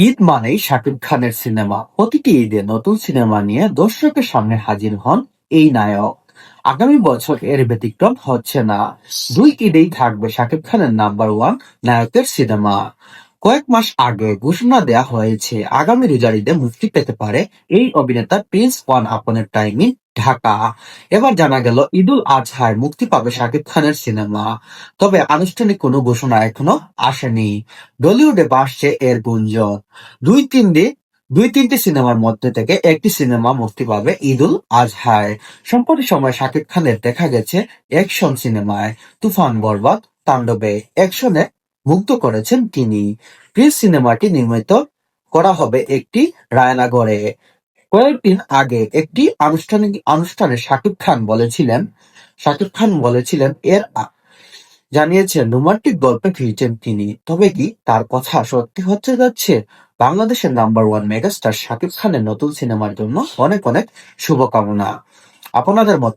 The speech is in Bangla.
ঈদ মানেই শাকিব খানের সিনেমা। প্রতিটি ঈদে নতুন সিনেমা নিয়ে দর্শকের সামনে হাজির হন এই নায়ক। আগামী বছর এর ব্যতিক্রম হচ্ছে না। দুই ঈদেই থাকবে শাকিব খানের নাম্বার ওয়ান নায়কের সিনেমা। কয়েক মাস আগে ঘোষণা দেয়া হয়েছে আগামী রোজার ঈদে মুক্তি পেতে পারে এই অভিনেতা প্রিন্স ওয়ান আপনের টাইমিং ঢাকা। এবার জানা গেল ঈদুল আজহায় মুক্তি পাবে শাকিব খানের সিনেমা। তবে আনুষ্ঠানিক কোনো ঘোষণা এখনো আসেনি। টলিউডে ভাসছে এর গুঞ্জন। দুই তিনটি দুই তিনটি সিনেমার মধ্যে থেকে একটি সিনেমা মুক্তি পাবে ঈদুল আজহায়। সম্প্রতি সময় শাকিব খানের দেখা গেছে অ্যাকশন সিনেমায় তুফান, বরবাদ, তাণ্ডবে অ্যাকশনে মুগ্ধ করেছেন তিনি। প্রিন্স সিনেমাটি নির্মিত করা হবে একটি রায়নাগরে। কয়েকদিন আগে একটি অনুষ্ঠানে শাকিব খান বলেছিলেন জানিয়েছেন রোমান্টিক গল্পে ফিরছেন তিনি। তবে কি তার কথা সত্যি হতে যাচ্ছে? বাংলাদেশের নাম্বার ওয়ান মেগাস্টার শাকিব খানের নতুন সিনেমার জন্য অনেক অনেক শুভকামনা। আপনাদের মতে